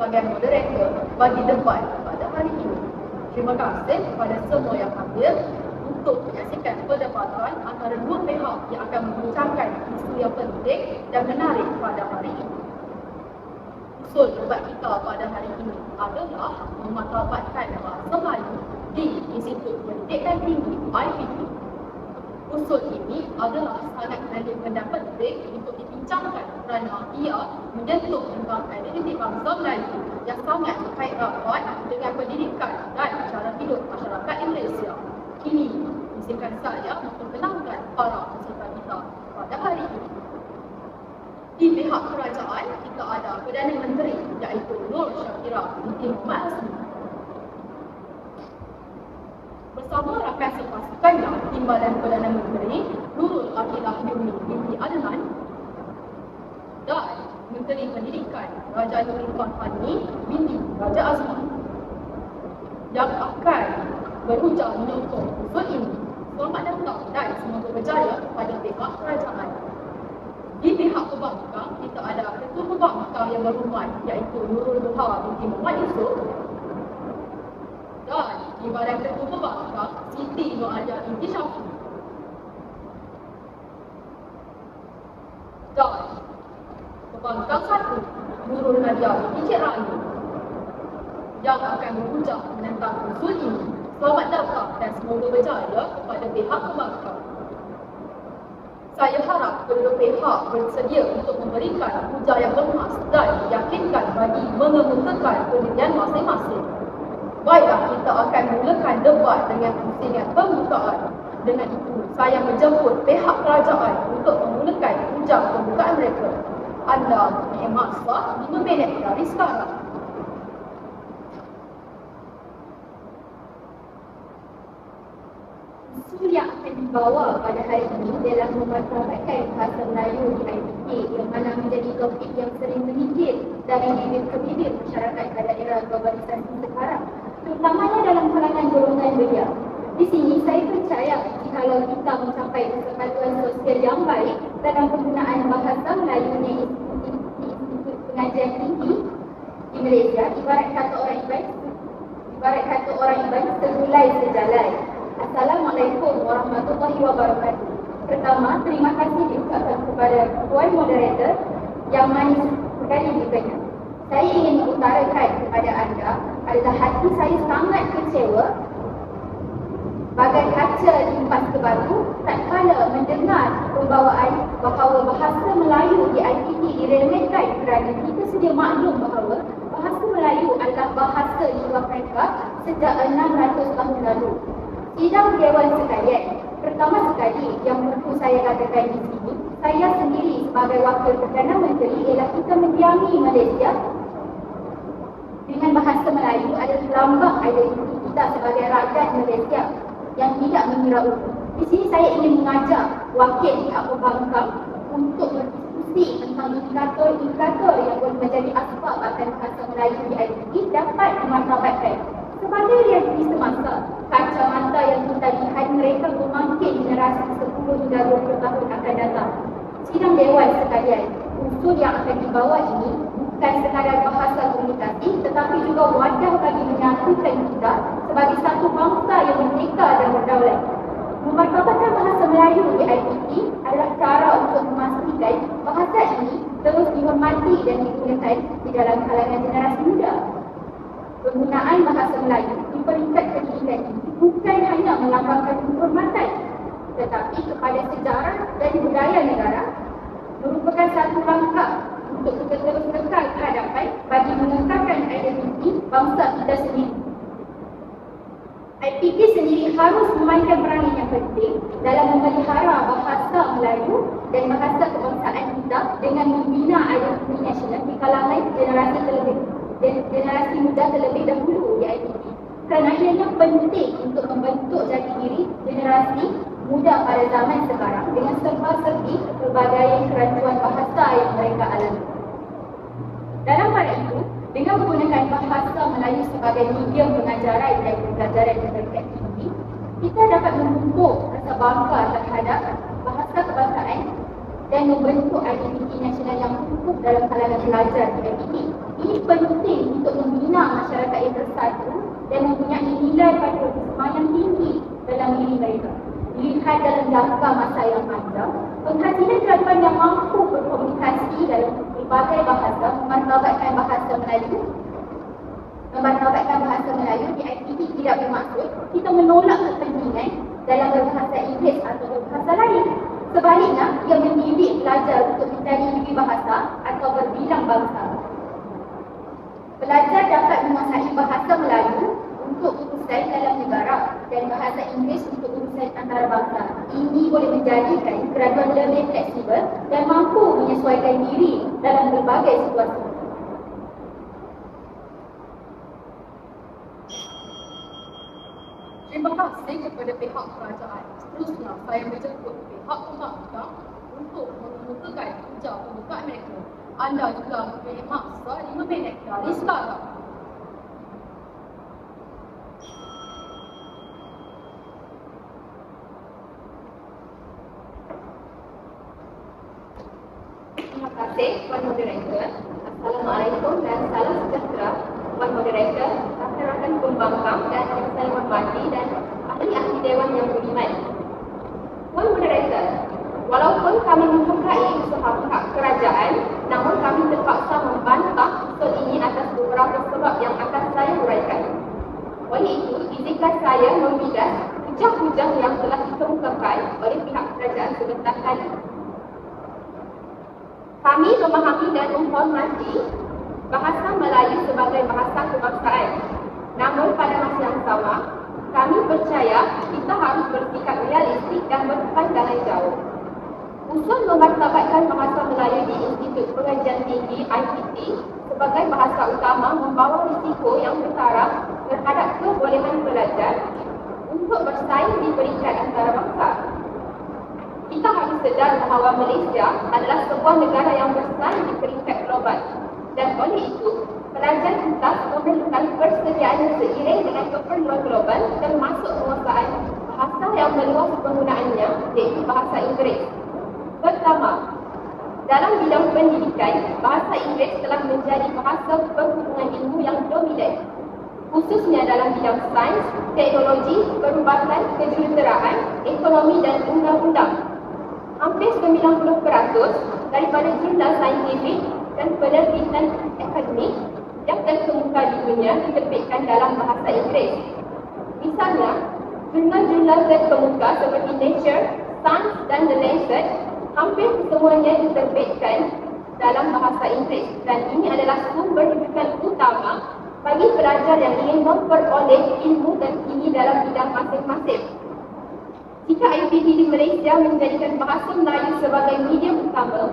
sebagai moderator bagi debat pada hari ini. Terima kasih kepada semua yang hadir untuk menyaksikan perdebatan antara dua pihak yang akan membincangkan isu yang penting dan menarik pada hari ini. Usul debat kita pada hari ini adalah memartabatkan bahasa Melayu di Institut Pendidikan Tinggi IPT. Usul ini adalah sangat penting untuk dibincangkan kerana ia menyentuh tentang identiti bangsa Melayu yang sangat berkait rapat dengan pendidikan dan cara hidup masyarakat Malaysia. Ini izinkan saya memperkenalkan para peserta kita pada hari ini. Di pihak kerajaan, kita ada Perdana Menteri iaitu Nur Shakira binti Muhammad Hasmi. Bersama rakan sepasukannya, Timbalan Perdana Menteri Nurul Aqilah Yumi binti Adnan dan Menteri Pendidikan Raja Nur Irfan Hani binti Raja Azman yang akan berujar menyokong usul ini. Selamat datang dan semoga berjaya pada pihak kerajaan. Di pihak pembangkang, kita ada Ketua Pembangkang yang berhormat iaitu Nurul Duha binti Muhammad Yusof dan di Badan Ketua Pembangkang Siti Nur Alia binti Syafiq. Dan Pembangkang 1 Nurul Nadia binti Cik Rani yang akan berujar menentang usul ini. Selamat datang dan semoga berjaya kepada pihak pembangkang. Saya harap kedua pihak bersedia untuk memberikan ujar yang bermas dan meyakinkan bagi mengemukakan pendirian masing-masing. Baiklah, kita akan mulakan debat dengan pusingan pembukaan. Dengan itu, saya menjemput pihak kerajaan untuk memulakan ujar pembukaan mereka. Anda mempunyai masa 5 minit dari sekarang. Usul yang akan dibawa pada hari ini adalah memartabatkan bahasa Melayu di IPT yang mana menjadi topik yang sering menggigit dari bibir ke bibir masyarakat pada era globalisasi sekarang, terutamanya dalam kalangan golongan belia. Di sini saya percaya jikalau kita mencapai persatuan sosial yang baik dalam penggunaan bahasa Melayu di Institut Pengajian Tinggi di Malaysia, ibarat kata orang ibarat segulai sejalan. Assalamualaikum warahmatullahi wabarakatuh. Pertama, terima kasih diucapkan kepada Puan Moderator yang manis sekali diberikan. Saya ingin mengutarakan kepada anda adalah hati saya sangat kecewa bagai kaca limpas ke batu tak kala mendengar pembawaan bahawa bahasa Melayu di IPT diremehkan kerana kita sedia maklum bahawa bahasa Melayu adalah bahasa ibu mereka sejak 600 tahun lalu. Sidang Dewan sekalian, pertama sekali yang perlu saya katakan di sini, saya sendiri sebagai Wakil Perdana Menteri ialah kita mendiami Malaysia dengan bahasa Melayu adalah lambang identiti kita sebagai rakyat Malaysia yang tidak mengira umur. Di sini saya ingin mengajak wakil pihak pembangkang untuk berdiskusi tentang indikator yang boleh menjadi asbab akan bahasa Melayu di IPT dapat dimartabatkan. Sebagai realiti semasa, kacamata yang kita lihat mereka membangkit generasi 10 hingga 20 tahun akan datang. Sidang Dewan sekalian, usul yang akan dibawa ini bukan sekadar bahasa komunikasi tetapi juga wadah bagi menyatukan kita sebagai satu bangsa yang merdeka dan berdaulat. Memartabatkan bahasa Melayu di IPT adalah cara untuk memastikan bahasa ini terus dihormati dan digunakan di dalam kalangan generasi muda. Penggunaan bahasa Melayu di peringkat pendidikan ini bukan hanya melambangkan penghormatan tetapi kepada sejarah dan budaya negara, merupakan satu langkah untuk kita terus kekal ke hadapan bagi mengekalkan identiti bangsa kita sendiri. IPT sendiri harus memainkan peranan yang penting dalam memelihara bahasa Melayu dan bahasa kebangsaan kita dengan membina identiti nasional di kalangan generasi muda terlebih dahulu di IPT. Kerana ianya penting untuk membentuk jati diri generasi muda pada zaman sekarang dengan serba-serbi pelbagai kerancuan bahasa yang mereka alami. Dalam hal itu, dengan menggunakan bahasa Melayu sebagai medium pengajaran dan pembelajaran di peringkat tinggi, kita dapat membentuk rasa bangga terhadap bahasa kebangsaan dan membentuk identiti nasional yang kukuh dalam kalangan pelajar di IPT. Ini penting supaya bersatu dan mempunyai nilai patriotisme yang tinggi dalam diri mereka. Dilihat dalam jangka masa yang panjang, penghasilan kerajaan yang mampu berkomunikasi dalam berbagai bahasa memartabatkan bahasa Melayu di IPT tidak bermaksud kita menolak kepentingan dalam berbahasa Inggeris atau berbahasa lain. Sebaliknya, ia mendidik pelajar untuk mencari lebih bahasa atau berbilang bangsa. Pelajar dapat menguasai bahasa Melayu untuk urusan dalam negara dan bahasa Inggeris untuk urusan antarabangsa. Ini boleh menjadikan kerajaan lebih fleksibel dan mampu menyesuaikan diri dalam berbagai situasi. Terima kasih kepada pihak kerajaan. Seterusnya, saya menjemput pihak pembangkang untuk mengemukakan hujah pembukaan mereka. Anda juga mempunyai masa 5 minit dari sekarang. Terima kasih, Puan Moderator. Assalamualaikum dan salam sejahtera, Puan Moderator, rakan-rakan pembangkang dan yang saya hormati dan ahli-ahli Dewan yang budiman. Puan Moderator, walaupun kami menghargai usaha pihak kerajaan, namun kami terpaksa membantah usul ini atas beberapa sebab yang akan saya uraikan. Oleh itu, izinkan saya membidas hujah-hujah yang telah dikemukakan oleh pihak kerajaan sebentar tadi. Kami memahami dan menghormati bahasa Melayu sebagai bahasa kebangsaan. Namun pada masa yang sama, kami percaya kita harus bersikap realistik dan berpandangan jauh. Usul memartabatkan bahasa Melayu di Institut Pengajian Tinggi IPT sebagai bahasa utama membawa risiko yang ketara terhadap kebolehan pelajar untuk bersaing di peringkat antarabangsa. Kita harus sedar bahawa Malaysia adalah sebuah negara yang bersaing di peringkat global dan oleh itu, pelajar kita memerlukan persediaan yang seiring dengan keperluan global termasuk penguasaan bahasa yang meluas penggunaannya iaitu bahasa Inggeris. Pertama, dalam bidang pendidikan, bahasa Inggeris telah menjadi bahasa perhubungan ilmu yang dominan, khususnya dalam bidang sains, teknologi, perubatan, kejuruteraan, ekonomi dan undang-undang. Hampir 90% daripada jurnal saintifik dan penerbitan akademik yang terkemuka di dunia diterbitkan dalam bahasa Inggeris. Misalnya, jurnal-jurnal terkemuka seperti Nature, Science dan The Lancet hampir kesemuanya diterbitkan dalam bahasa Inggeris dan ini adalah sumber rujukan utama bagi pelajar yang ingin memperoleh ilmu terkini dalam bidang masing-masing. Jika IPT di Malaysia menjadikan bahasa Melayu sebagai medium utama,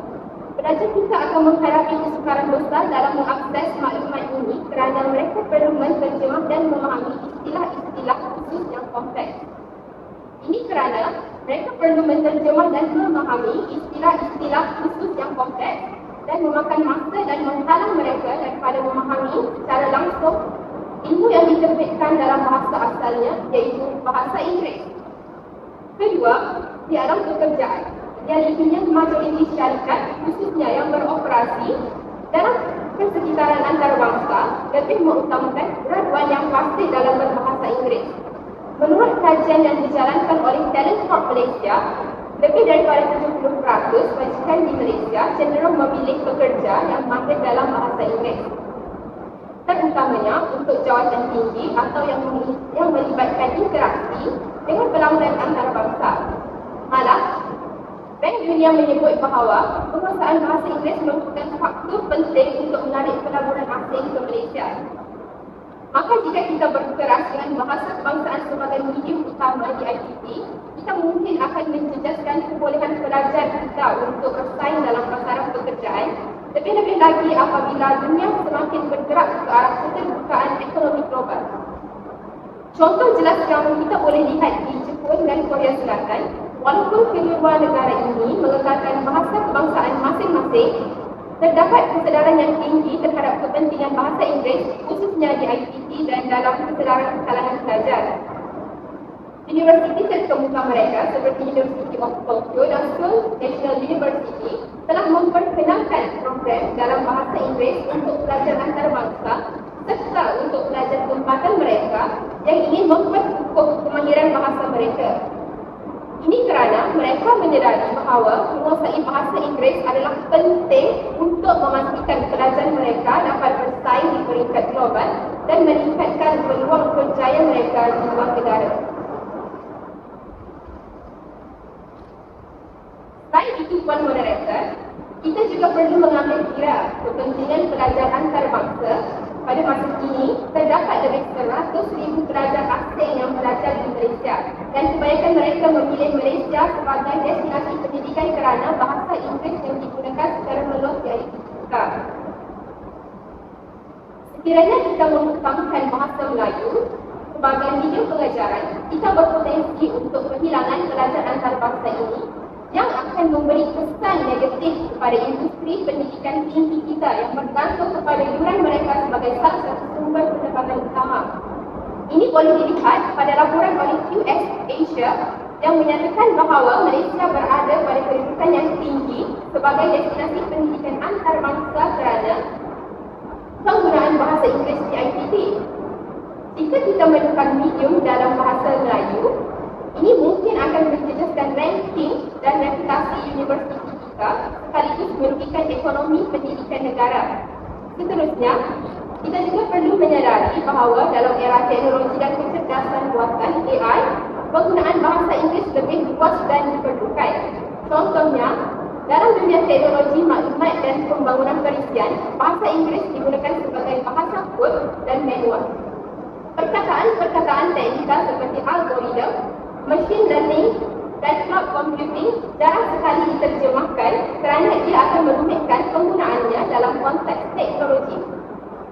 pelajar kita akan menghadapi kesukaran besar dalam mengakses maklumat ini kerana mereka perlu menterjemah dan memahami istilah-istilah khusus yang kompleks. Ini kerana mereka perlu menterjemah dan memahami istilah-istilah khusus yang kompleks dan memakan masa dan menghalang mereka daripada memahami secara langsung ilmu yang diterbitkan dalam bahasa asalnya iaitu bahasa Inggeris. Kedua, di alam pekerjaan. Realitinya majoriti syarikat khususnya yang beroperasi dalam persekitaran antarabangsa lebih mengutamakan graduan yang fasih dalam berbahasa Inggeris. Menurut kajian yang dijalankan oleh Talent Corp Malaysia, lebih daripada 70% majikan di Malaysia cenderung memilih pekerja yang mahir dalam bahasa Inggeris, terutamanya untuk jawatan tinggi atau yang melibatkan interaksi dengan pelanggan antarabangsa. Malah, Bank Dunia menyebut bahawa penguasaan bahasa Inggeris merupakan faktor penting untuk menarik pelaburan asing ke Malaysia. Maka jika kita berkeras dengan bahasa kebangsaan sebagai medium utama di IPT, kita mungkin akan menjejaskan kebolehan pelajar kita untuk bersaing dalam pasaran pekerjaan, lebih-lebih lagi apabila dunia semakin bergerak ke arah keterbukaan ekonomi global. Contoh jelas yang kita boleh lihat di Jepun dan Korea Selatan, walaupun kedua negara ini mengekalkan bahasa kebangsaan masing-masing, terdapat kesedaran yang tinggi terhadap kepentingan bahasa Inggeris khususnya di IPT dan dalam kesedaran kalangan pelajar. Universiti terkemuka mereka seperti University of Tokyo dan Seoul National University telah memperkenalkan program dalam bahasa Inggeris untuk pelajar antarabangsa serta untuk pelajar yang ingin memperkukuh kemahiran bahasa mereka. Ini kerana mereka menyedari bahawa menguasai bahasa Inggeris adalah penting untuk memastikan pelajar mereka dapat bersaing di peringkat global dan meningkatkan peluang kerjaya mereka di luar negara. Selain itu, Puan Moderator, kita juga perlu mengambil kira kepentingan pelajar antarabangsa. Pada masa kini, terdapat lebih 100,000 pelajar asing yang belajar di Malaysia dan kebanyakan mereka memilih Malaysia sebagai destinasi pendidikan kerana bahasa Inggeris yang digunakan secara meluas di kita. Sekiranya kita mengutamakan bahasa Melayu sebagai medium pengajaran, kita berpotensi untuk kehilangan pelajar antarabangsa ini yang akan memberi kesan negatif kepada industri pendidikan tinggi kita yang bergantung kepada yuran mereka sebagai salah satu sumber pendapatan utama. Ini boleh dilihat pada laporan oleh QS Asia yang menyatakan bahawa Malaysia berada pada kedudukan yang tinggi sebagai destinasi pendidikan antarabangsa kerana penggunaan bahasa Inggeris di IPT. Jika kita menukar medium dalam bahasa Melayu, ini mungkin akan menjejaskan ranking dan reputasi universiti kita sekaligus merugikan ekonomi pendidikan negara. Seterusnya, kita juga perlu menyadari bahawa dalam era teknologi dan kecerdasan buatan AI, penggunaan bahasa Inggeris lebih luas dan diperlukan. Contohnya, dalam dunia teknologi maklumat dan pembangunan perisian, bahasa Inggeris digunakan sebagai bahasa kod dan manual. Perkataan-perkataan teknikal seperti algoritma, machine learning dan cloud computing jarang sekali diterjemahkan kerana ia akan merumitkan penggunaannya dalam konteks teknologi.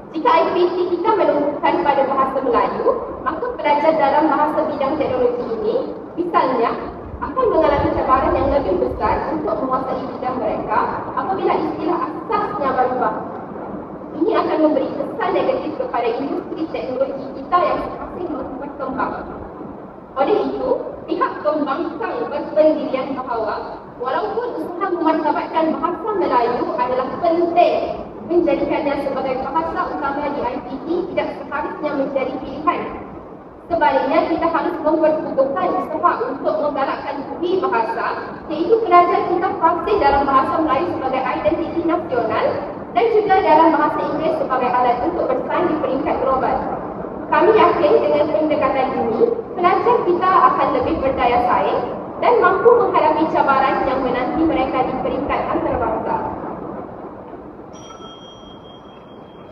Jika IPT kita menemukan pada bahasa Melayu, maka pelajar dalam bahasa bidang teknologi ini, misalnya, akan mengalami cabaran yang lebih besar untuk menguasai bidang mereka apabila istilah asasnya berubah. Ini akan memberi kesan negatif kepada industri teknologi kita yang masih berkembang. Oleh itu, pihak pembangkang berpendirian bahawa walaupun usaha memartabatkan bahasa Melayu adalah penting, menjadikannya sebagai bahasa utama di IPT tidak seharusnya menjadi pilihan. Sebaliknya, kita harus memperkukuhkan usaha untuk menggalakkan budi bahasa, iaitu pelajar kita fasih dalam bahasa Melayu sebagai identiti nasional dan juga dalam bahasa Inggeris sebagai alat untuk bersaing di peringkat global. Kami yakin dengan pendekatan ini, pelajar kita akan lebih berdaya saing dan mampu menghadapi cabaran yang menanti mereka di peringkat antarabangsa.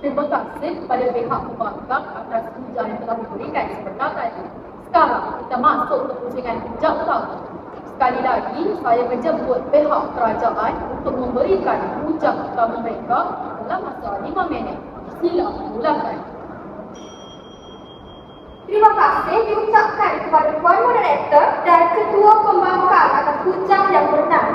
Terima kasih kepada pihak pembangkang atas ujian yang telah diberikan sebentar tadi. Sekarang kita masuk ke pusingan hujah utama. Sekali lagi, saya menjemput pihak kerajaan untuk memberikan hujah utama mereka dalam masa 5 minit. Sila mulakan. Terima kasih diucapkan kepada Puan Moderator dan Ketua Pembangkang atas hujah yang bernas.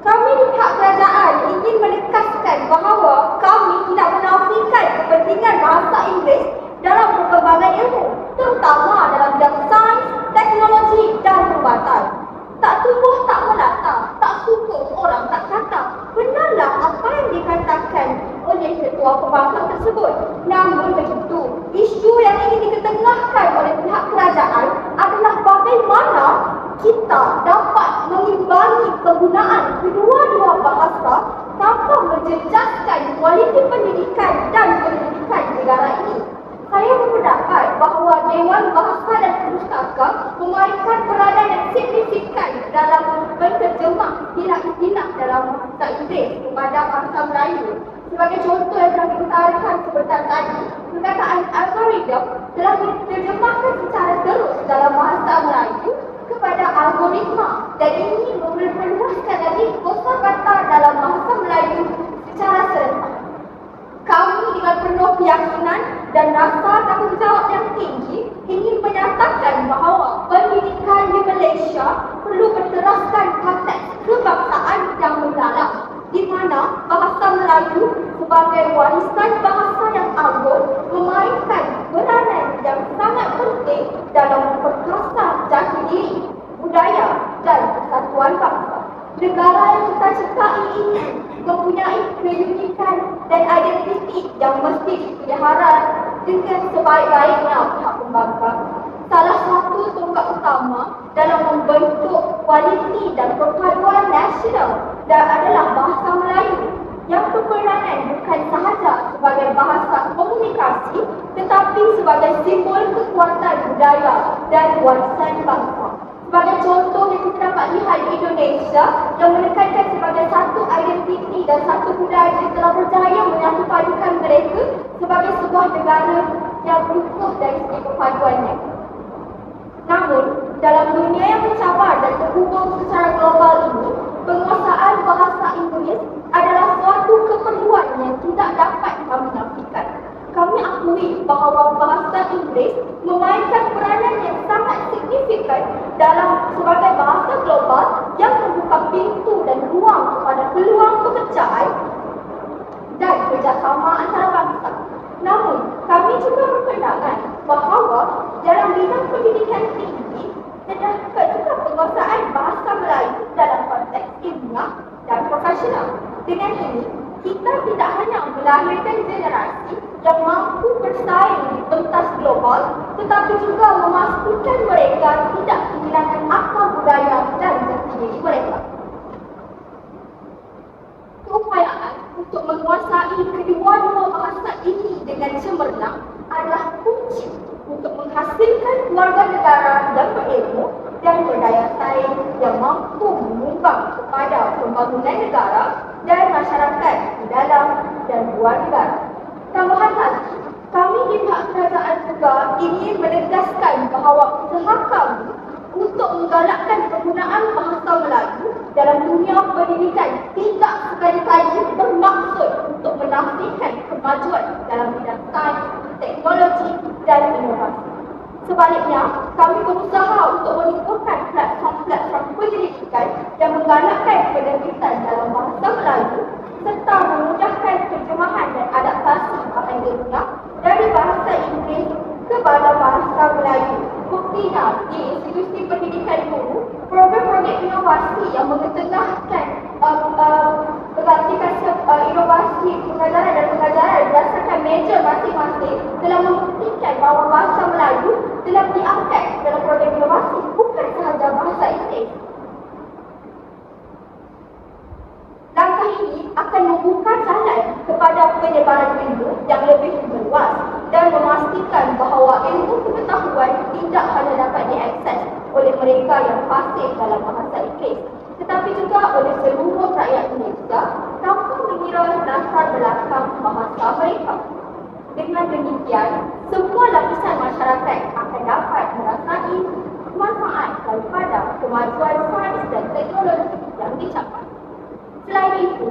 Kami di pihak kerajaan ingin menegaskan bahawa kami tidak menafikan kepentingan bahasa Inggeris dalam perkembangan ilmu, terutama dalam bidang sains, teknologi dan perubatan. Tak tumbuh tak melata, tak sukung orang tak kata. Benarlah apa yang dikatakan oleh Ketua Pembangkang tersebut. Namun begitu, isu yang ingin diketengahkan oleh pihak kerajaan adalah bagaimana kita dapat mengimbangi penggunaan kedua-dua bahasa tanpa menjejaskan kualiti pendidikan dan pendidikan negara ini. Saya berpendapat bahawa Dewan Bahasa dan Pustaka memainkan peranan yang signifikan dalam menerjemah istilah-istilah dalam bahasa Inggeris kepada bahasa Melayu. Sebagai contoh yang telah diutarakan sebentar tadi, perkataan algoritma telah diterjemahkan secara terus dalam bahasa Melayu kepada algoritma dan ini memperluaskan lagi kosakata dalam bahasa Melayu secara serentak. Kami dengan penuh keyakinan dan rasa tanggungjawab yang tinggi ingin menyatakan bahawa pendidikan di Malaysia perlu berteraskan konteks kebangsaan yang mendalam, di mana bahasa Melayu sebagai warisan bahasa yang agung memainkan peranan yang sangat penting dalam memperkasa jati diri, budaya dan persatuan bangsa. Negara yang kita cintai ini mempunyai keunikan dan identiti yang mesti dipelihara dengan sebaik-baiknya pihak pembangkang. Salah satu tonggak utama dalam membentuk kualiti dan perpaduan nasional adalah bahasa Melayu yang berperanan bukan sahaja sebagai bahasa komunikasi tetapi sebagai simbol kekuatan budaya dan warisan bangsa. Sebagai contoh yang kita dapat lihat di Indonesia yang menekankan sebagai satu identiti dan satu budaya yang telah berjaya menyatu padukan mereka sebagai sebuah negara yang utuh dari segi perpaduannya. Namun, dalam dunia yang mencabar dan terhubung secara global ini, penguasaan bahasa Inggeris adalah suatu keperluan yang tidak dapat kami nafikan. Kami akui bahawa bahasa Inggeris memainkan peranan yang sangat signifikan dalam sebagai bahasa global yang membuka pintu dan ruang kepada peluang pekerjaan dan kerjasama antara bangsa. Namun, kami juga berpandangan bahawa dalam bidang pendidikan tinggi terdapat juga penguasaan bahasa Melayu dalam konteks ilmiah dan profesional. Dengan ini, kita tidak hanya melahirkan generasi yang mampu bersaing di pentas global, tetapi juga memastikan mereka tidak kehilangan akal budaya dan jati diri mereka. Keupayaan untuk menguasai kedua-dua bahasa ini dengan cemerlang adalah kunci untuk menghasilkan keluarga negara yang berilmu dan berdaya saing yang mampu menyumbang kepada pembangunan negara dan masyarakat di dalam dan luar negara. Tambahan lagi, kami di pihak kerajaan juga ingin menegaskan bahawa usaha kami untuk menggalakkan penggunaan bahasa Melayu dalam dunia pendidikan tidak sekali-kali bermaksud untuk menafikan kemajuan dalam bidang sains, teknologi dan inovasi. Sebaliknya, kami berusaha untuk menumbuhkan platform-platform penyelidikan yang menggalakkan penerbitan dalam bahasa Melayu serta memudahkan terjemahan dan adaptasi bahan ilmiah dari bahasa Inggeris kepada bahasa Melayu. Buktinya, di institusi pendidikan guru, program-program inovasi yang mengetengahkan aplikasi inovasi pengajaran dan pengajaran berdasarkan meja masing-masing telah membuktikan bahawa bahasa Melayu telah diangkat dalam program inovasi bukan sahaja bahasa Inggeris. Langkah ini akan membuka jalan kepada penyebaran ilmu yang lebih meluas dan memastikan bahawa ilmu pengetahuan tidak hanya dapat diakses oleh mereka yang fasih dalam bahasa Inggeris, tetapi juga oleh seluruh rakyat Indonesia tanpa mengira latar belakang bahasa mereka. Dengan demikian, semua lapisan masyarakat akan dapat merasai manfaat daripada kemajuan sains dan teknologi yang dicapai. Selain itu,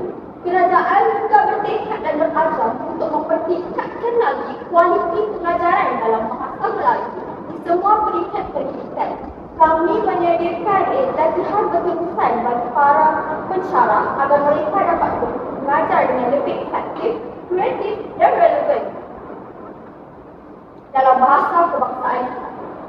kerajaan juga bertekad dan berazam untuk mempertingkatkan lagi kualiti pengajaran dalam bahasa Melayu di semua peringkat pendidikan. Kami menyediakan latihan berterusan bagi para pensyarah agar mereka dapat mengajar dengan lebih efektif, kreatif dan relevan dalam bahasa kebangsaan.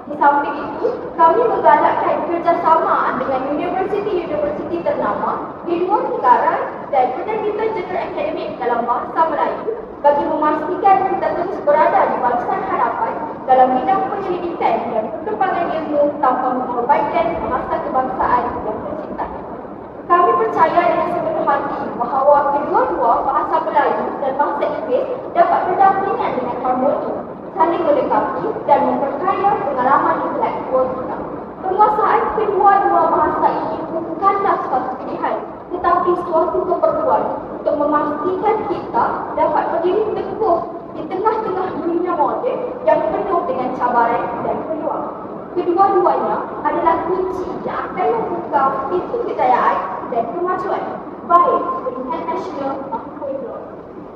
Di samping itu, kami menggalakkan kerjasama dengan universiti-universiti ternama di luar negara dan penerbitan jurnal akademik dalam bahasa Melayu bagi memastikan kita terus berada di barisan hadapan dalam bidang penyelidikan dan perkembangan ilmu tanpa mengorbankan bahasa kebangsaan yang tercinta. Kami percaya dengan sepenuh hati bahawa kedua-dua bahasa Melayu dan bahasa Inggeris dapat berdampingan dengan harmoni, saling melengkapi dan memperkaya pengalaman intelektual kita. Penguasaan kedua-dua bahasa ini bukanlah suatu pilihan, tetapi suatu keperluan untuk memastikan kita dapat berdiri teguh di tengah-tengah dunia moden yang penuh dengan cabaran dan peluang. Kedua-duanya adalah kunci yang akan membuka pintu kejayaan dan kemajuan, baik peringkat nasional maupun global.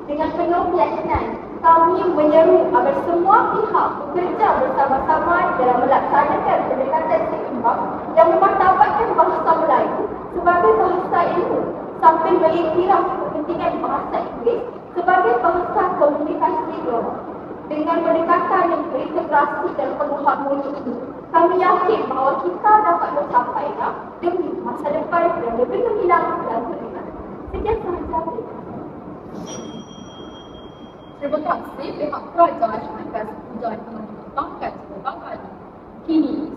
Dengan penuh keyakinan, kami menyeru agar semua pihak bekerja bersama-sama dalam melaksanakan pendekatan seimbang yang memartabatkan bahasa Melayu sebagai bahasa ilmu sambil mengiktiraf kepentingan bahasa Inggeris sebagai bahasa komunikasi global. Dengan pendekatan yang berintegrasi dan penuh harmoni ini, kami yakin bahawa kita dapat mencapainya demi masa depan yang lebih gemilang dan beriman. Sekian sahaja. Terima kasih pihak kerajaan atas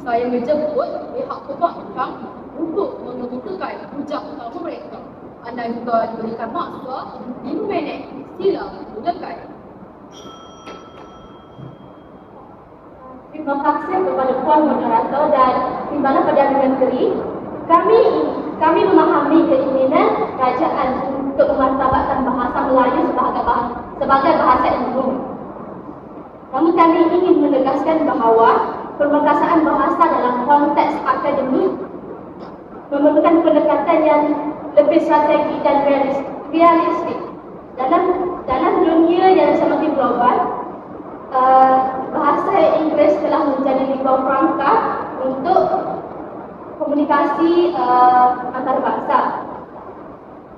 saya menjemput pihak pembangkang untuk mengemukakan hujah utama mereka. Anda juga diberikan masa 5 minit. Sila mulakan. Terima kasih kepada Puan Moderator dan Timbalan Perdana Menteri. Kami memahami keinginan kerajaan untuk memartabatkan bahasa Melayu sebagai bahasa umum. Namun kami ingin menegaskan bahawa permekasaan bahasa dalam konteks akademik memerlukan pendekatan yang lebih strategi dan realistik. Dalam dunia yang semakin global, bahasa Inggeris telah menjadi lingkup perangkat untuk komunikasi antarabangsa,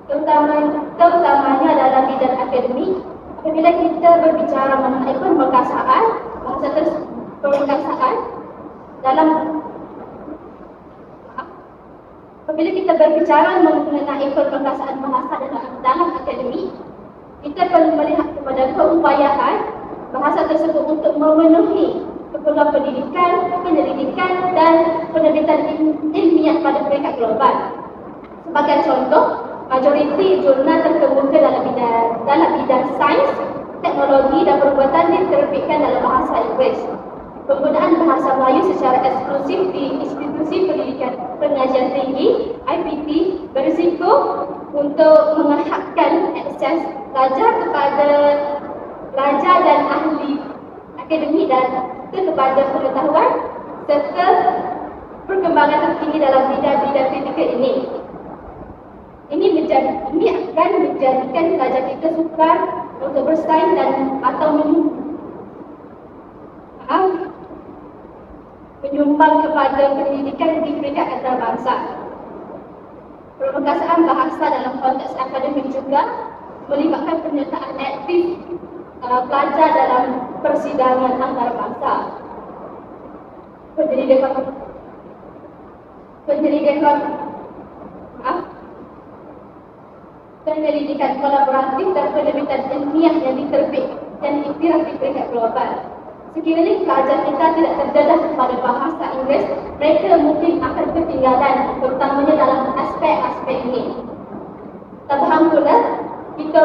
terutamanya dalam bidang akademik. Apabila kita berbicara mengenai permekasaan apabila kita berbicara mengenai permekasaan bahasa dalam akademik, kita perlu melihat kepada keupayaan bahasa tersebut untuk memenuhi keperluan pendidikan, penyelidikan dan penerbitan ilmiah pada peringkat global. Sebagai contoh, majoriti jurnal terkemuka dalam bidang sains, teknologi dan perubatan diterbitkan dalam bahasa Inggeris. Penggunaan bahasa Melayu secara eksklusif di institusi pendidikan pengajian tinggi IPT berisiko untuk menghadkan akses pelajar kepada pelajar dan ahli akademik dan kepada pengetahuan serta perkembangan terkini dalam bidang-bidang kritikal ini. Ini akan menjadikan pelajar kita sukar untuk bersaing dan atau menyumbang kepada pendidikan di peringkat antarabangsa. Permekasaan bahasa dalam konteks akademik juga melibatkan penyertaan aktif pelajar dalam persidangan antarabangsa. Penyelidikan kolaboratif dan penerbitan ilmiah yang iktiraf di peringkat global. Sekiranya pelajar kita tidak terdedah kepada bahasa Inggeris, mereka mungkin akan ketinggalan, terutamanya dalam aspek-aspek ini. Tak faham pula kita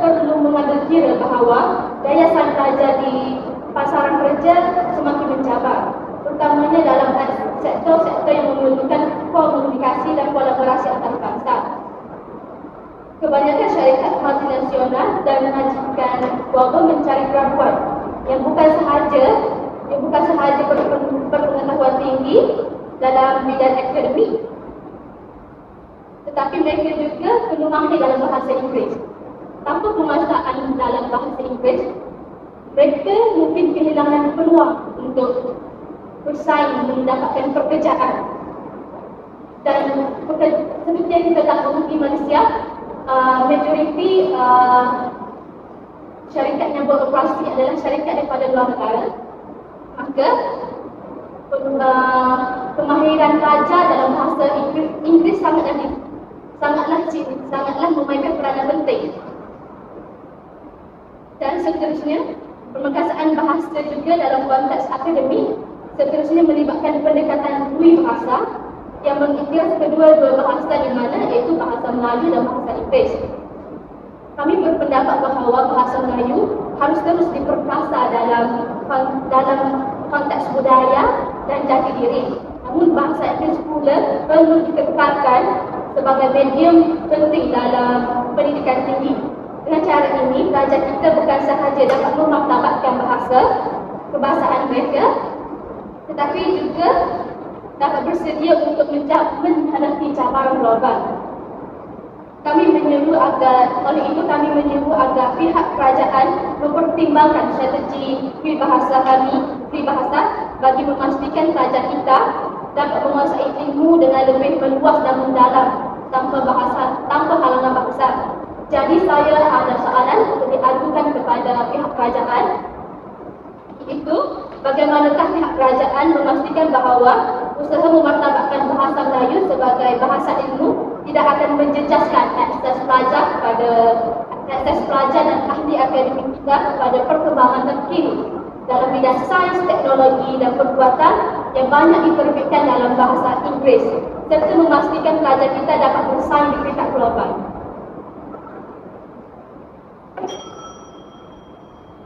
perlu mengambil kira bahawa daya saing pelajar di pasaran kerja semakin mencabar, terutamanya dalam sektor-sektor yang memerlukan komunikasi dan kolaborasi antarabangsa. Kebanyakan syarikat multinasional dan majikan global mencari graduat yang bukan sahaja berpengetahuan tinggi dalam bidang akademik, tetapi mereka juga perlu mahir dalam bahasa Inggeris. Tanpa penguasaan dalam bahasa Inggeris, mereka mungkin kehilangan peluang untuk bersaing mendapatkan pekerjaan. Dan seperti yang kita tahu di Malaysia, majoriti syarikat yang beroperasi adalah syarikat daripada luar negara. Maka kemahiran pelajar dalam bahasa Inggeris sangatlah memainkan peranan penting. Dan seterusnya, permekasaan bahasa juga dalam konteks akademik seterusnya melibatkan pendekatan dui bahasa yang mengiktiraf kedua-dua bahasa di mana iaitu bahasa Melayu dan bahasa Inggeris. Kami berpendapat bahawa bahasa Melayu harus terus diperkasa dalam konteks budaya dan jati diri. Namun bahasa Inggeris pula perlu dikekalkan sebagai medium penting dalam pendidikan tinggi. Dengan cara ini, pelajar kita bukan sahaja dapat memartabatkan kebahasaan mereka, tetapi juga dapat bersedia untuk menghadapi cabaran global. Kami menyeru agar pihak kerajaan mempertimbangkan strategi peribahasa bagi memastikan pelajar kita dapat menguasai ilmu dengan lebih meluas dan mendalam tanpa halangan bahasa. Jadi saya ada soalan untuk diajukan kepada pihak kerajaan, iaitu bagaimanakah pihak kerajaan memastikan bahawa usaha memartabatkan bahasa Melayu sebagai bahasa ilmu tidak akan menjejaskan akses pelajar dan ahli akademik kita hingga kepada perkembangan terkini dalam bidang sains, teknologi dan perbuatan yang banyak diterbitkan dalam bahasa Inggeris serta memastikan pelajar kita dapat bersaing di peringkat global.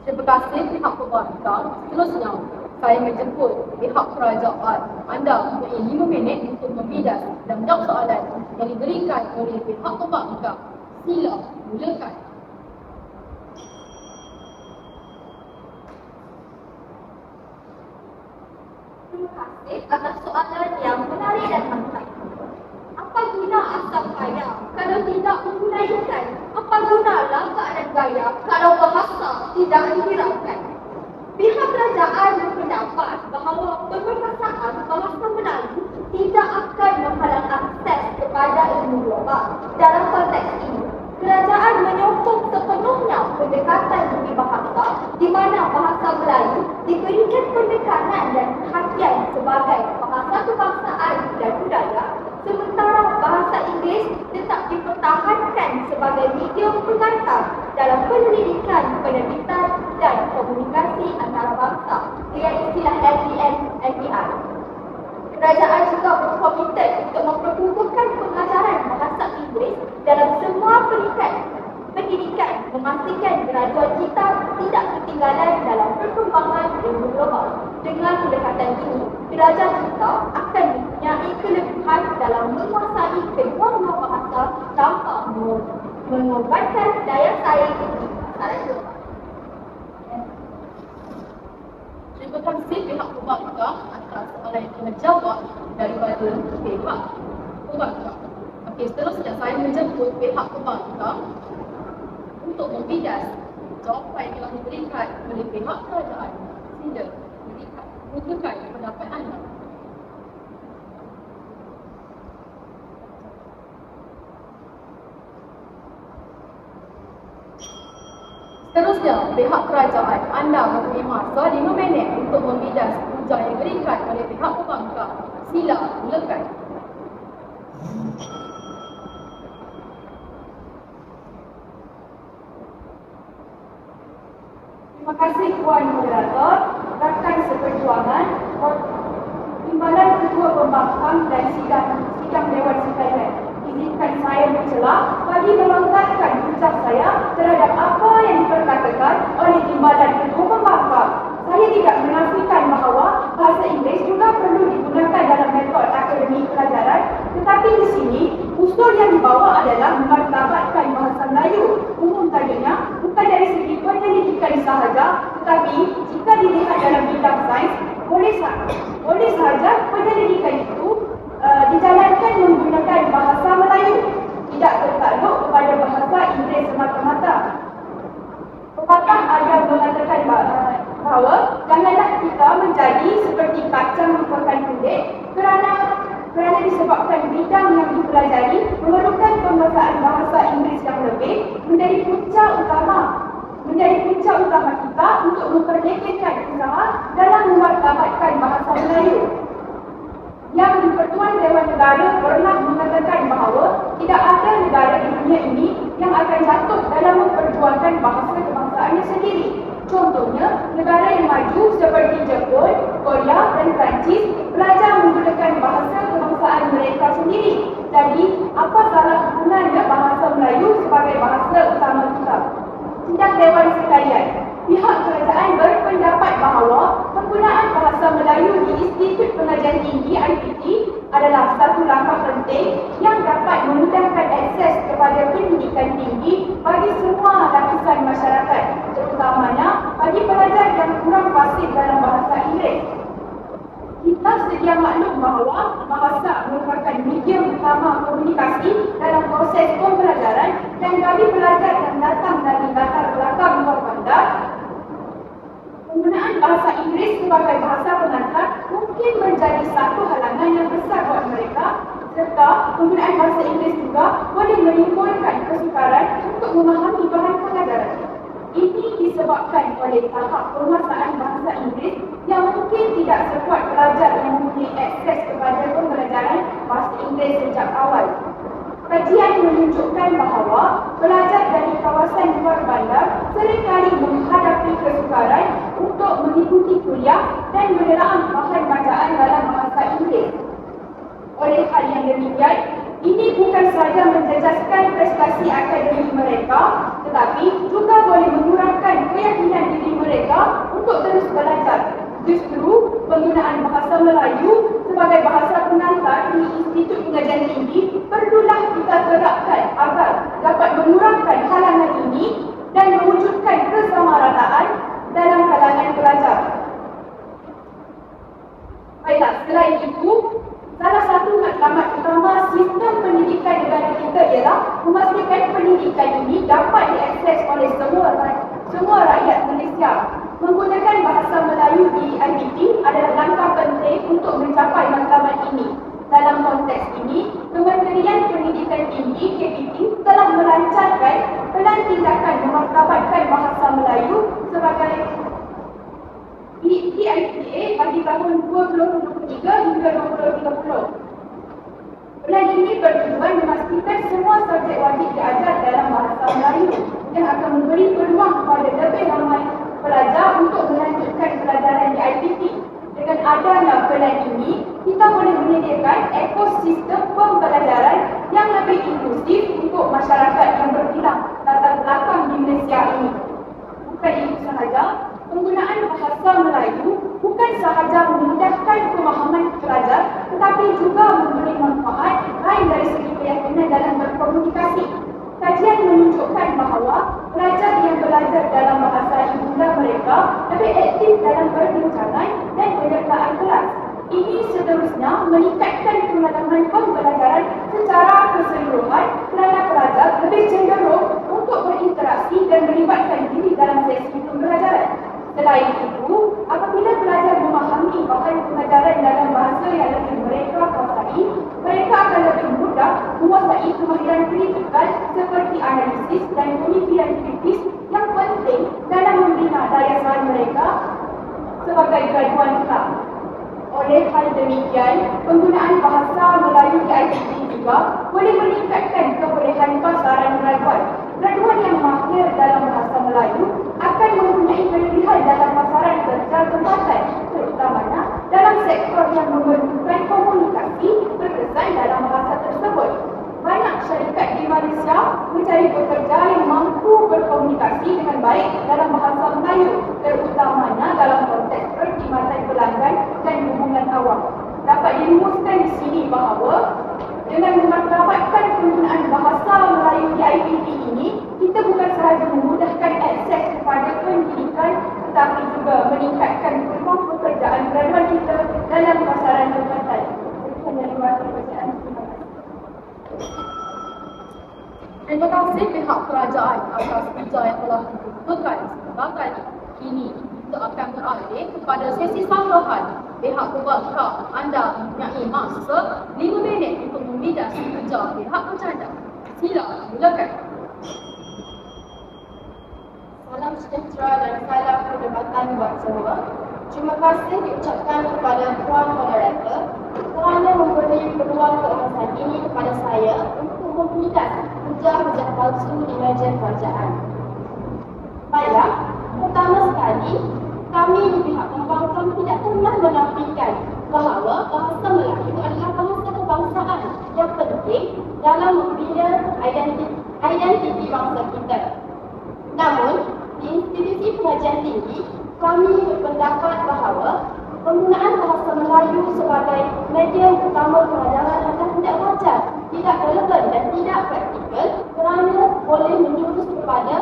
Terima kasih pihak perbankan. Seterusnya, saya menjemput pihak kerajaan anda mempunyai 5 minit untuk membidas dan menjawab soalan yang diberikan oleh pihak perbankan. Sila mulakan. Terima kasih atas soalan yang menarik dan hangat. Apa guna asam kaya kalau tidak menggunakan? Apa gunalah keadaan gaya kalau bahasa tidak dihiraukan? Pihak kerajaan berpendapat bahawa pemerkasaan bahasa Melayu tidak akan menghalang akses kepada ilmu global. Dalam konteks ini, kerajaan menyokong sepenuhnya pendekatan budi bahasa di mana bahasa Melayu diberikan pendekanan dan perhatian sebagai bahasa kebangsaan dan budaya, sementara bahasa Inggeris tetap dipertahankan sebagai medium pengantar dalam pendidikan, penerbitan dan komunikasi antara bangsa dengan istilah LEM/LPR. Kerajaan juga berkomitmen untuk memperkukuhkan pengajaran bahasa Inggeris dalam semua peringkat pendidikan, memastikan graduan kita tidak ketinggalan dalam perkembangan ilmu global. Dengan pendekatan ini, kerajaan kita akan mempunyai kelebihan dalam menguasai kedua-dua bahasa tanpa mengorbankan daya saing di pasaran global. Terima kasih pihak perbankan atas soalan yang menjawab daripada pihak perbankan. Okey, seterusnya saya menjemput pihak perbankan untuk membidas jawapan yang telah diberikan oleh pihak kerajaan. Sila menggunakan pendapat anda. Seterusnya, pihak kerajaan anda mempunyai masa 5 minit untuk membidas hujah yang diberikan oleh pihak perbankan. Sila mulakan. Terima kasih Puan Moderator, rakan seperjuangan, Timbalan Ketua Pembangkang dan sidang Dewan Sekalian. Izinkan saya mencela bagi melontarkan hujah saya terhadap apa yang diperkatakan oleh Timbalan Ketua Pembangkang. Saya tidak menafikan bahawa bahasa Inggeris juga perlu digunakan dalam metod akademik pelajaran, tetapi di sini usul yang dibawa adalah memartabatkan bahasa Melayu. Umum tadanya bukan dari segi penyelidikan sahaja, tetapi jika dilihat dalam bidang sains, boleh sahaja penyelidikan itu dijalankan menggunakan bahasa Melayu, tidak tertakluk kepada bahasa Inggeris semata-mata. Pepatah ada mengatakan bahawa janganlah kita menjadi seperti kacang lupakan kulit kerana disebabkan bidang yang dipelajari memerlukan penguasaan bahasa Inggeris yang lebih menjadi punca utama kita untuk memperlekarkan usaha dalam memartabatkan bahasa Melayu. Yang di-Pertuan Dewan Negara pernah mengatakan bahawa tidak ada negara di dunia ini yang akan jatuh dalam memperjuangkan bahasa kebangsaannya sendiri. Contohnya, negara yang maju seperti Jepun, Korea dan Perancis belajar menggunakan bahasa kebangsaan mereka sendiri. Jadi, apa salah gunanya bahasa Melayu sebagai bahasa utama kita? Sidang Dewan Sekalian, pihak kerajaan berpendapat bahawa penggunaan bahasa Melayu di Institut Pengajian Tinggi IPT adalah satu langkah penting yang dapat memudahkan akses kepada pendidikan tinggi bagi semua lapisan masyarakat, terutamanya bagi pelajar yang kurang fasih dalam bahasa Inggeris. Kita sedia maklum bahawa bahasa merupakan medium utama komunikasi dalam proses pembelajaran dan bagi pelajar yang datang dari latar belakang luar bandar, penggunaan bahasa Inggeris sebagai bahasa pengantar mungkin menjadi satu halangan yang besar buat mereka, serta penggunaan bahasa Inggeris juga boleh menimbulkan kesukaran untuk memahami bahan pelajaran. Ini disebabkan oleh tahap penguasaan bahasa Inggeris yang mungkin tidak sekuat pelajar yang mempunyai akses kepada pembelajaran bahasa Inggeris sejak awal. Kajian menunjukkan bahawa pelajar dari kawasan luar bandar seringkali menghadapi kesukaran untuk mengikuti kuliah dan menerang bahan bacaan dalam bahasa Inggeris. Oleh hal yang demikian, ini bukan sahaja menjejaskan prestasi akademik mereka, tetapi juga boleh mengurangkan keyakinan diri mereka untuk terus belajar. Justru, penggunaan bahasa Melayu sebagai bahasa pengantar di Institut Pengajian Tinggi perlulah kita terapkan agar dapat mengurangkan halangan ini dan mewujudkan kesamarataan dalam kalangan pelajar. Baiklah, selain itu, salah satu matlamat utama sistem pendidikan negara kita ialah memastikan pendidikan ini dapat diakses oleh semua rakyat Malaysia. Menggunakan bahasa Melayu di IPT adalah langkah penting untuk mencapai matlamat ini. Dalam konteks ini, Kementerian Pendidikan Tinggi KPT telah melancarkan pelan tindakan memartabatkan bahasa Melayu sebagai PIPA bagi tahun 2023 hingga 2030. Pelan ini bertujuan memastikan semua subjek wajib diajar dalam bahasa Melayu yang akan memberi peluang kepada lebih ramai pelajar untuk melanjutkan pelajaran di IPT. Dengan adanya pelan ini, kita boleh menyediakan ekosistem pembelajaran yang lebih inklusif untuk masyarakat yang berbilang latar belakang di Malaysia ini. Bukan itu sahaja, penggunaan bahasa Melayu bukan sahaja memudahkan pemahaman pelajar, tetapi juga memberi manfaat lain dari segi keyakinan dalam berkomunikasi. Kajian menunjukkan bahawa pelajar yang belajar dalam bahasa ibunda mereka lebih aktif dalam perbincangan dan penyertaan kelas. Ini seterusnya meningkatkan pengalaman pembelajaran secara keseluruhan kerana pelajar lebih cenderung untuk berinteraksi dan melibatkan diri dalam sesi pembelajaran. Selain itu, apabila pelajar memahami bahan pengajaran dalam bahasa yang lebih mereka kuasai, mereka akan lebih mudah menguasai kemahiran kritikal seperti analisis dan pemikiran kritis yang penting dalam membina daya saing mereka sebagai graduan kelab. Oleh hal demikian, penggunaan bahasa Melayu di IPT juga boleh meningkatkan kebolehan pasaran graduan. Graduan yang mahir dalam bahasa Melayu akan mempunyai kelebihan dalam pasaran kerja tempatan, terutamanya dalam sektor yang memerlukan komunikasi berkesan dalam bahasa tersebut. Banyak syarikat di Malaysia mencari pekerja yang mampu berkomunikasi dengan baik dalam bahasa Melayu, terutamanya dalam konteks perkhidmatan pelanggan dan hubungan awam. Dapat dirumuskan di sini bahawa dengan memartabatkan penggunaan bahasa Melayu di IPT ini, kita bukan sahaja memudahkan akses kepada pendidikan, tetapi juga meningkatkan peluang pekerjaan graduan kita dalam pasaran tempatan. Terima kasih pihak kerajaan atas kerja yang telah dibutuhkan sebagai ini. Kita akan beralih kepada sesi sanggahan. Pihak pembangkang anda mempunyai masa 5 minit untuk membidas kerja pihak bercanda. Sila, mulakan. Salam sejahtera dan salam perdebatan buat semua. Terima kasih diucapkan kepada Tuan Moderator kerana memberi peluang keemasan ini kepada saya untuk membidas hujah-hujah palsu di meja kerajaan. Baiklah, pertama sekali, kami di pihak pembangkang tidak pernah menafikan bahawa bahasa Melayu adalah bahasa kebangsaan yang penting dalam membina identiti bangsa kita. Namun, di institusi pengajian tinggi, kami berpendapat bahawa penggunaan bahasa Melayu sebagai medium utama pengajaran adalah tidak wajar, tidak relevan dan tidak praktikal kerana boleh menjurus kepada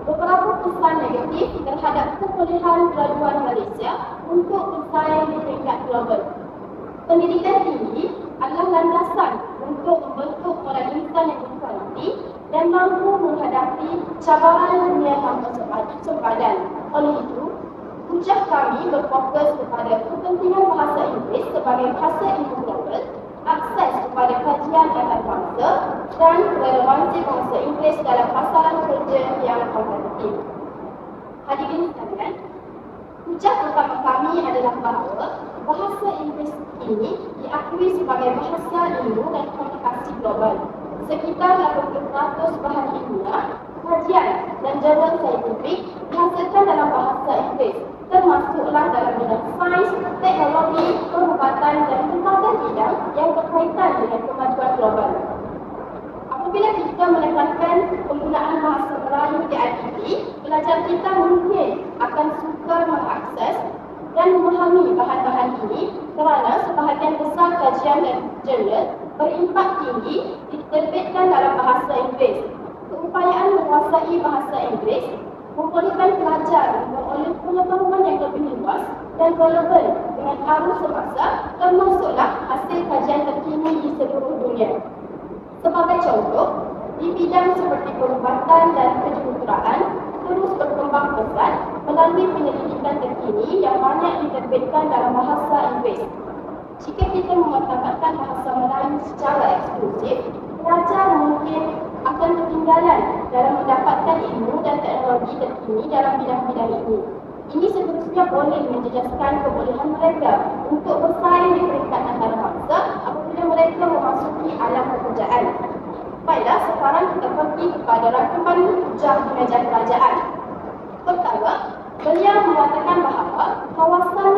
beberapa kesan negatif terhadap kebolehan graduan Malaysia untuk bersaing di peringkat global. Pendidikan tinggi adalah landasan untuk membentuk orang insan yang berkualiti dan mampu menghadapi cabaran dunia tanpa sempadan. Oleh itu, hujah kami berfokus kepada kepentingan bahasa Inggeris sebagai bahasa ibu global, akses kepada kajian antarabangsa dan relevansi bahasa Inggeris dalam pasaran kerja yang kompetitif. Hadirin sekalian, hujah utama kami adalah bahawa bahasa Inggeris ini diakui sebagai bahasa ilmu dan komunikasi global. Sekitar 80% bahan ilmiah, kajian dan jurnal saintifik dihasilkan dalam bahasa Inggeris, termasuklah dalam bidang sains, teknologi, perubatan dan berbagai bidang yang berkaitan dengan kemajuan global. Apabila kita menekankan penggunaan bahasa Melayu di IPT, pelajar kita mungkin akan sukar mengakses dan memahami bahan-bahan ini kerana sebahagian besar kajian dan jurnal berimpak tinggi diterbitkan dalam bahasa Inggeris. Keupayaan menguasai bahasa Inggeris membolehkan pelajar memperoleh pengetahuan yang lebih luas dan relevan dengan arus semasa, termasuklah hasil kajian terkini di seluruh dunia. Sebagai contoh, di bidang seperti perubatan dan kejuruteraan terus berkembang pesat melalui penyelidikan terkini yang banyak diterbitkan dalam bahasa Inggeris. Jika kita mematahkan bahasa Melayu secara eksklusif, pelajar mungkin akan ketinggalan dalam mendapatkan ilmu dan teknologi terkini dalam bidang-bidang ini. Ini seterusnya boleh menjejaskan kebolehan mereka untuk bersaing di peringkat antarabangsa apabila mereka memasuki alam pekerjaan. Baiklah, sekarang kita pergi kepada rangkuman hujah di meja kerajaan. Pertama, beliau mengatakan bahawa kawasan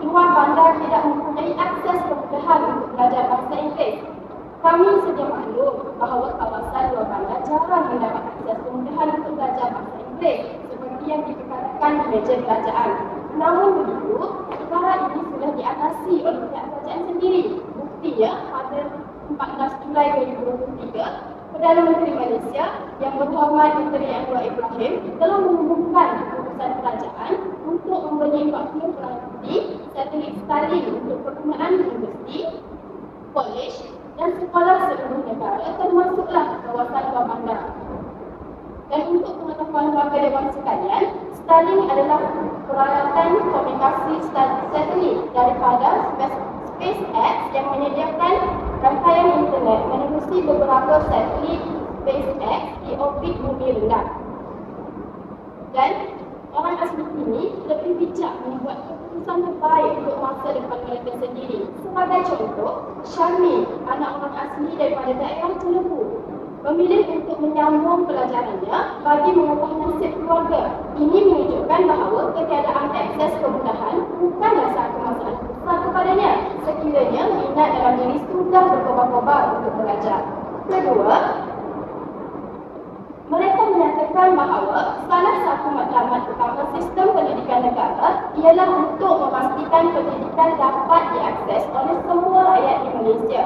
luar bandar tidak mempunyai akses kemudahan untuk belajar bahasa Inggeris. Kami sedia maklum bahawa kawasan luar bandar jarang mendapat akses kemudahan untuk belajar bahasa Inggeris seperti yang diperkatakan di meja kerajaan. Namun begitu, perkara ini sudah diatasi oleh pihak kerajaan sendiri. Buktinya, pada 14 Julai 2023, Perdana Menteri Malaysia yang berhormat Menteri Anwar Ibrahim telah mengumumkan keputusan kerajaan untuk membeli 40 perang putih satelit Starlink untuk penggunaan universiti, kolej dan sekolah seluruh negara termasuklah kawasan luar bandar. Dan untuk pengetahuan warga dewan sekalian, Starlink adalah peralatan komunikasi satelit daripada SpaceX yang menyediakan rangkaian internet menerusi beberapa satelit SpaceX di orbit bumi rendah. Dan orang asli ini lebih bijak membuat keputusan terbaik untuk masa depan mereka sendiri. Sebagai contoh, Syarmi, anak orang asli daripada daerah Telugu, memilih untuk menyambung pelajarannya bagi mengubah nasib keluarga. Ini menunjukkan bahawa ketiadaan akses kemudahan bukanlah satu masalah besar kepadanya sekiranya minat dalam diri sudah berkobar-kobar untuk belajar. Kedua, mereka menyatakan bahawa salah satu matlamat utama sistem pendidikan negara ialah untuk memastikan pendidikan dapat diakses oleh semua rakyat di Malaysia.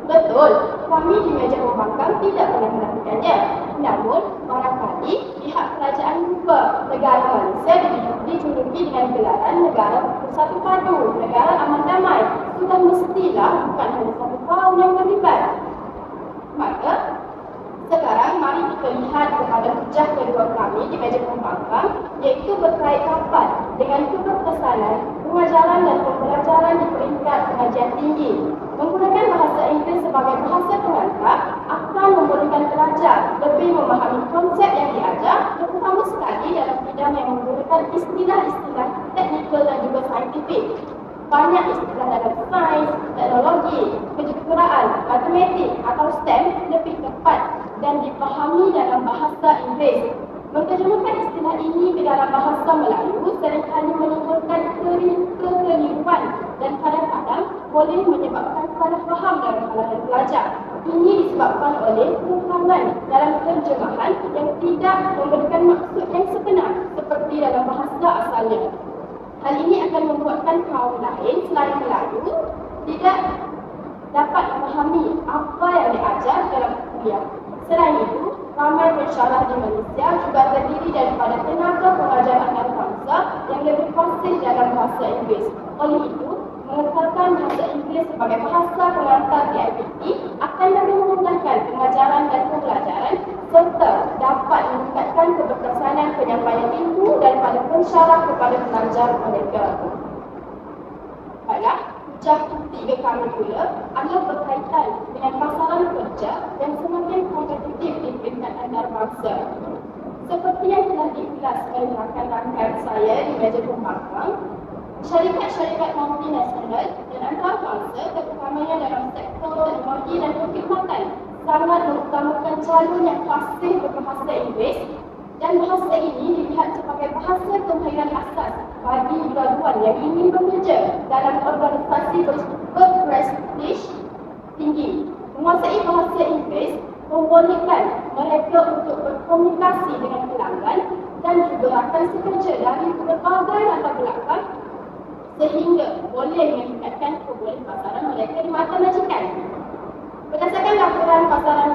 Betul, kami di meja pembangkang tidak pernah melakukannya. Namun, barangkali pihak kerajaan lupa negara Malaysia dijuluki dengan gelaran negara bersatu padu, negara aman damai. Sudah mestilah bukan hanya satu kaum yang terlibat. Maka, sekarang mari kita lihat kepada hujah kedua kami di meja pembangkang, iaitu berkait rapat dengan keberkesanan pengajaran dan pembelajaran di peringkat pengajian tinggi. Menggunakan bahasa Inggeris sebagai bahasa pengantar akan membolehkan pelajar lebih memahami konsep yang diajar, terutama sekali dalam bidang yang menggunakan istilah-istilah teknikal dan juga saintifik. Banyak istilah dalam sains, teknologi, kejuruteraan, matematik atau STEM lebih tepat dan dipahami dalam bahasa Inggeris. Menterjemahkan istilah ini ke dalam bahasa Melayu seringkali menimbulkan kekeliruan dan kadang-kadang boleh menyebabkan salah faham dalam kalangan pelajar. Ini disebabkan oleh kekurangan dalam terjemahan yang tidak memberikan maksud yang sebenar seperti dalam bahasa asalnya. Hal ini akan membuatkan kaum lain selain Melayu tidak dapat memahami apa yang diajar dalam kuliah. Selain itu, ramai pensyarah di Malaysia juga terdiri daripada tenaga pengajar antarabangsa yang lebih fasih dalam bahasa Inggeris. Oleh itu, mengekalkan bahasa Inggeris sebagai bahasa pengantar di IPT akan lebih memudahkan pengajaran dan pembelajaran serta dapat meningkatkan keberkesanan penyampaian ilmu daripada pensyarah kepada pelajar mereka. Baiklah, hujah ketiga kami pula adalah berkaitan dengan pasaran kerja yang semakin kompetitif di peringkat antarabangsa. Seperti yang telah diulas oleh rakan-rakan saya di meja pembangkang, syarikat-syarikat multinasional dan antarabangsa terutamanya dalam sektor teknologi dan perkhidmatan sangat mengutamakan calon yang fasih berbahasa Inggeris dan bahasa ini dilihat sebagai bahasa kemahiran asas bagi graduan yang ingin bekerja dalam organisasi berprestij tinggi. Menguasai bahasa Inggeris membolehkan mereka untuk berkomunikasi dengan pelanggan dan juga rakan sekerja dari berbagai latar belakang sehingga boleh meningkatkan keboleh pasaran mereka di mata majikan. Berdasarkan laporan pasaran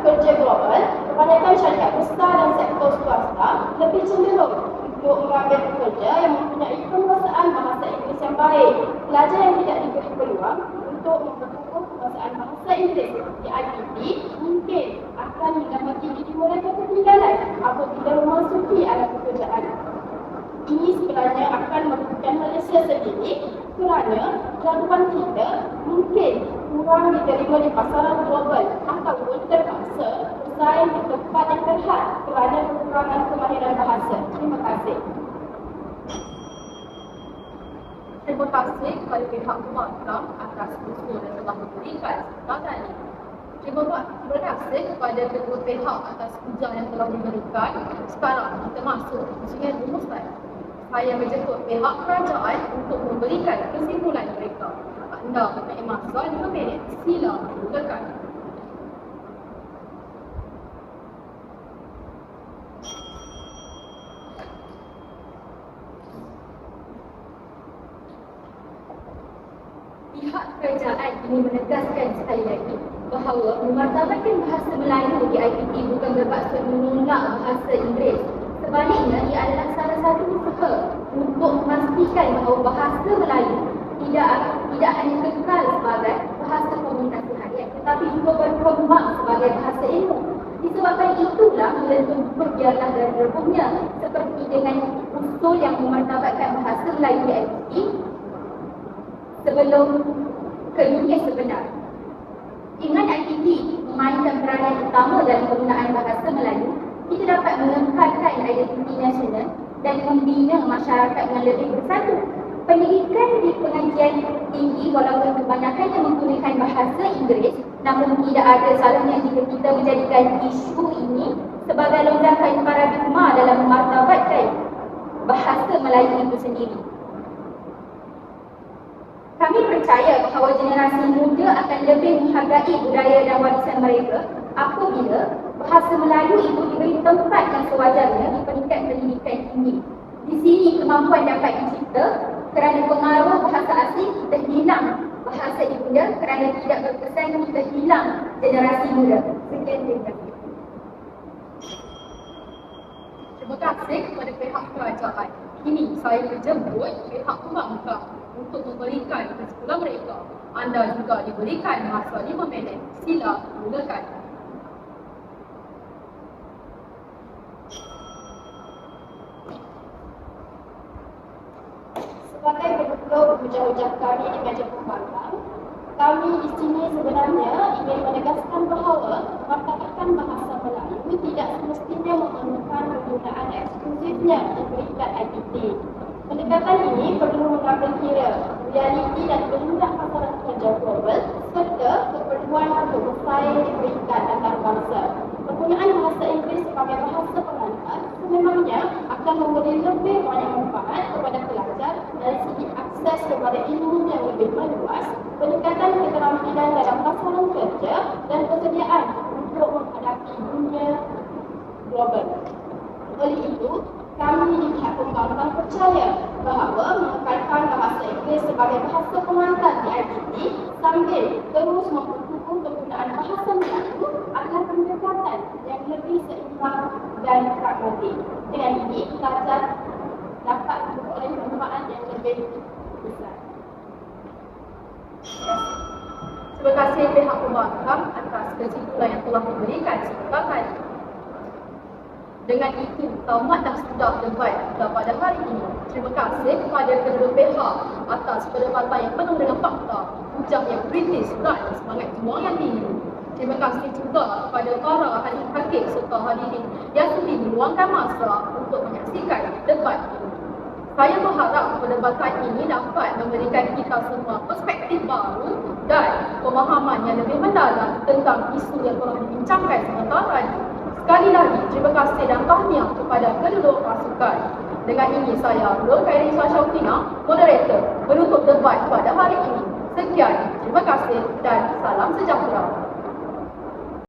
kerja global, kebanyakan syarikat besar dan sektor swasta lebih cenderung untuk mengambil pekerja yang mempunyai penguasaan bahasa Inggeris yang baik. Pelajar yang tidak diberi peluang untuk memperkuat penguasaan bahasa Inggeris di IPT mungkin akan mendapati diri mereka ketinggalan apabila memasuki alam pekerjaan. Ini sebenarnya akan merugikan Malaysia sendiri kerana graduan kita mungkin kurang diterima di pasaran global ataupun terpaksa bersaing di tempat yang terhad kerana kekurangan kemahiran bahasa. Terima kasih. Terima kasih kepada pihak pemakam atas usul yang telah memberikan kesempatan ini. Terima kasih kepada kedua pihak atas ujian yang telah diberikan. Sekarang kita masuk ujian rumusan. Saya menjemput pihak kerajaan untuk memberikan kesimpulan mereka. Anda mempunyai masa 5 minit. Sila mulakan. Pihak kerajaan ingin menegaskan sekali lagi bahawa memartabatkan bahasa Melayu di IPT bukan bermaksud menolak bahasa Inggeris. Sebaliknya, ia adalah salah satu usaha untuk memastikan bahawa bahasa Melayu tidak hanya kekal sebagai bahasa komunikasi harian tetapi juga berkembang sebagai bahasa ilmu. Disebabkan itulah meletup biarlah dan rebungnya seperti dengan usul yang memartabatkan bahasa Melayu di IPT sebelum ke dunia sebenar. Dengan IPT memainkan peranan utama dalam penggunaan bahasa Melayu, kita dapat mengekalkan identiti nasional dan membina masyarakat yang lebih bersatu. Pendidikan di pengajian tinggi walaupun kebanyakannya menggunakan bahasa Inggeris, namun tidak ada salahnya jika kita menjadikan isu ini sebagai lonjakan paradigma dalam memartabatkan bahasa Melayu itu sendiri. Kami percaya bahawa generasi muda akan lebih menghargai budaya dan warisan mereka apabila bahasa Melayu itu diberi tempat yang sewajarnya di peringkat pendidikan tinggi. Di sini kemampuan dapat dicipta kerana pengaruh bahasa asing kita hilang bahasa ibunda, kerana tidak berkesan kita hilang generasi muda. Sekian, terima kasih. Terima kasih kepada pihak kerajaan. Kini saya menjemput pihak pembangkang untuk memberikan kesimpulan mereka. Anda juga diberikan masa 5 minit. Sila mulakan. Sebagai bentuk hujah-hujah kami di meja pembangkang, kami di sini sebenarnya ingin menegaskan bahawa martabatkan bahasa Melayu tidak semestinya memerlukan penggunaan eksklusifnya di peringkat IPT. Pendekatan ini perlu mengambil kira realiti dan kehendak pasaran kerja global serta keperluan untuk bersaing di peringkat antarabangsa. Penggunaan bahasa Inggeris sebagai bahasa pengantar sememangnya akan memberi lebih banyak manfaat kepada pelajar dari segi akses kepada ilmu yang lebih meluas, peningkatan keterampilan dalam pasaran kerja dan kesediaan untuk menghadapi dunia global. Oleh itu, kami di pihak pembangkang percaya bahawa mengekalkan bahasa Inggeris sebagai bahasa pengantar di IPT sambil terus memperkukuh penggunaan bahasa Melayu akan pendekatan yang lebih seimbang dan pragmatik. Dengan ini, pelajar dapat memperoleh manfaat yang lebih besar. Terima kasih pihak pembangkang atas kesimpulan yang telah diberikan sebagai. Dengan itu, tamatlah sudah debat kita pada hari ini. Terima kasih kepada kedua pihak atas perdebatan yang penuh dengan fakta, hujah yang kritis dan semangat juang yang tinggi. Terima kasih juga kepada para ahli hakim serta hadirin yang sudi meluangkan masa untuk menyaksikan debat ini. Saya berharap perdebatan ini dapat memberikan kita semua perspektif baru dan pemahaman yang lebih mendalam tentang isu yang telah dibincangkan sebentar tadi. Sekali lagi, terima kasih dan tahniah kepada kedua pasukan. Dengan ini saya, Nur Khairisha Syautina, moderator, menutup debat pada hari ini. Sekian, terima kasih dan salam sejahtera.